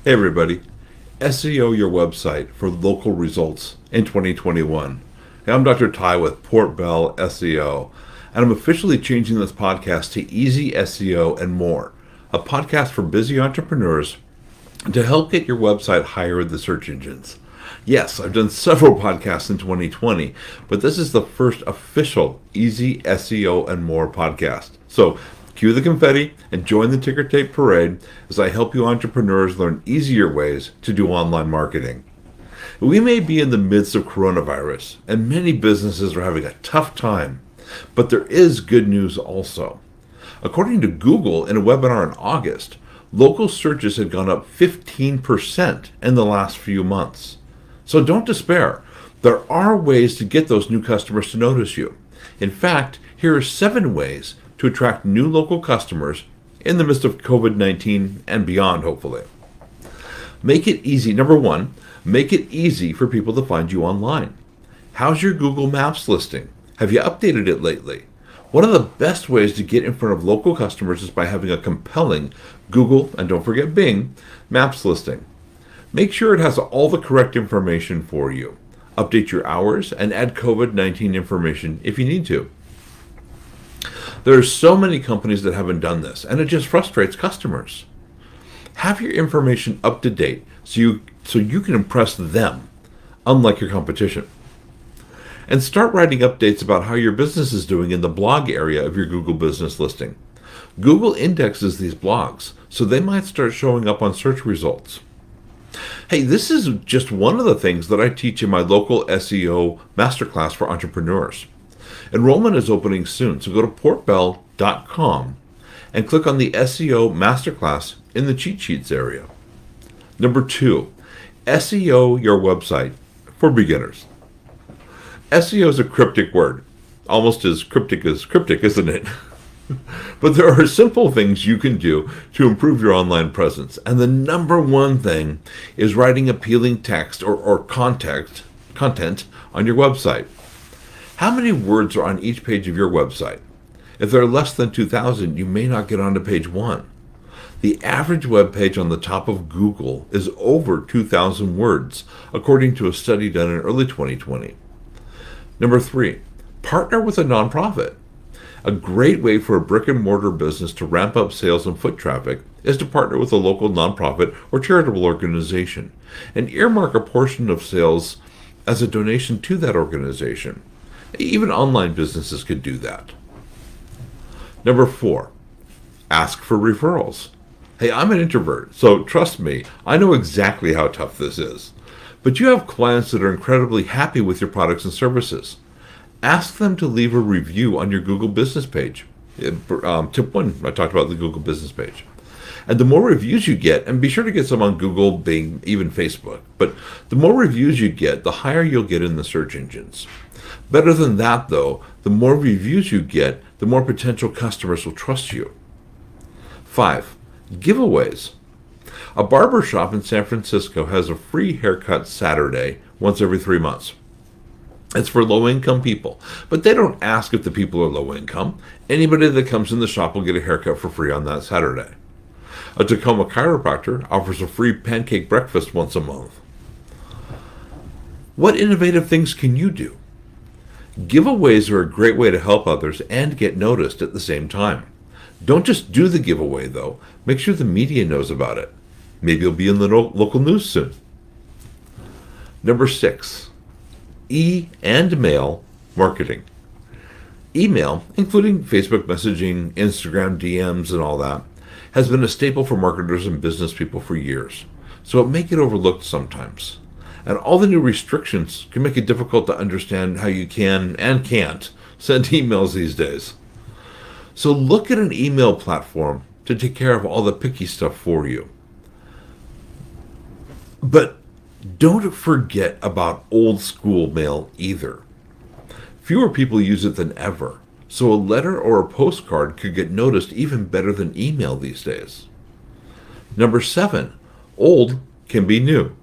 Hey everybody, SEO your website for local results in 2021. Hey, I'm Dr. Ty with Port Bell SEO, and I'm officially changing this podcast to Easy SEO and More, a podcast for busy entrepreneurs to help get your website higher in the search engines. Yes, I've done several podcasts in 2020, but this is the first official Easy SEO and More podcast. So cue the confetti and join the ticker tape parade as I help you entrepreneurs learn easier ways to do online marketing. We may be in the midst of coronavirus, and many businesses are having a tough time, but there is good news also. According to Google, in a webinar in August, local searches had gone up 15% in the last few months. So don't despair. There are ways to get those new customers to notice you. In fact, here are 7 ways to attract new local customers in the midst of COVID-19 and beyond, hopefully. Make it easy. Number 1, make it easy for people to find you online. How's your Google Maps listing? Have you updated it lately? One of the best ways to get in front of local customers is by having a compelling Google, and don't forget Bing, Maps listing. Make sure it has all the correct information for you. Update your hours and add COVID-19 information if you need to. There are so many companies that haven't done this, and it just frustrates customers. Have your information up to date so you can impress them, unlike your competition. And start writing updates about how your business is doing in the blog area of your Google business listing. Google indexes these blogs, so they might start showing up on search results. Hey, this is just one of the things that I teach in my local SEO masterclass for entrepreneurs. Enrollment is opening soon, so go to portbell.com and click on the SEO Masterclass in the cheat sheets area. Number 2, SEO your website for beginners. SEO is a cryptic word, almost as cryptic, isn't it? But there are simple things you can do to improve your online presence, and the number one thing is writing appealing text or content on your website. How many words are on each page of your website? If there are less than 2,000, you may not get onto page 1. The average web page on the top of Google is over 2,000 words, according to a study done in early 2020. Number 3, partner with a nonprofit. A great way for a brick and mortar business to ramp up sales and foot traffic is to partner with a local nonprofit or charitable organization and earmark a portion of sales as a donation to that organization. Even online businesses could do that. Number 4, ask for referrals. Hey, I'm an introvert, so trust me, I know exactly how tough this is. But you have clients that are incredibly happy with your products and services. Ask them to leave a review on your Google business page. Tip 1, I talked about the Google business page. And the more reviews you get, and be sure to get some on Google, Bing, even Facebook, but the more reviews you get, the higher you'll get in the search engines. Better than that, though, the more reviews you get, the more potential customers will trust you. 5, giveaways. A barber shop in San Francisco has a free haircut Saturday once every 3 months. It's for low-income people, but they don't ask if the people are low-income. Anybody that comes in the shop will get a haircut for free on that Saturday. A Tacoma chiropractor offers a free pancake breakfast once a month. What innovative things can you do? Giveaways are a great way to help others and get noticed at the same time. Don't just do the giveaway, though. Make sure the media knows about it. Maybe you'll be in the local news soon. Number 6, and mail marketing. Email, including Facebook messaging, Instagram DMs, and all that, has been a staple for marketers and business people for years, so it may get overlooked sometimes. And all the new restrictions can make it difficult to understand how you can and can't send emails these days. So look at an email platform to take care of all the picky stuff for you. But don't forget about old school mail either. Fewer people use it than ever, so a letter or a postcard could get noticed even better than email these days. Number 7, old can be new.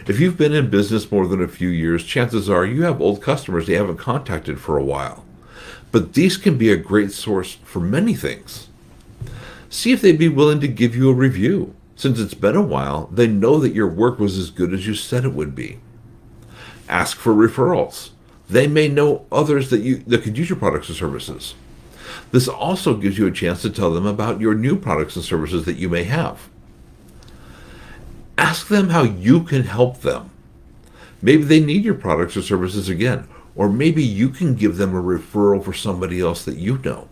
If you've been in business more than a few years, chances are you have old customers you haven't contacted for a while. But these can be a great source for many things. See if they'd be willing to give you a review. Since it's been a while, they know that your work was as good as you said it would be. Ask for referrals. They may know others that could use your products or services. This also gives you a chance to tell them about your new products and services that you may have. Ask them how you can help them. Maybe they need your products or services again, or maybe you can give them a referral for somebody else that you know.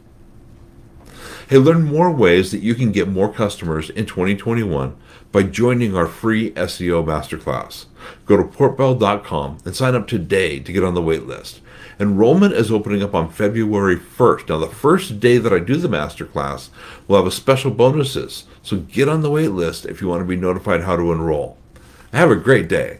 Hey, learn more ways that you can get more customers in 2021 by joining our free SEO Masterclass. Go to portbell.com and sign up today to get on the wait list. Enrollment is opening up on February 1st. Now, the first day that I do the Masterclass, we'll have a special bonuses. So get on the wait list if you want to be notified how to enroll. Have a great day.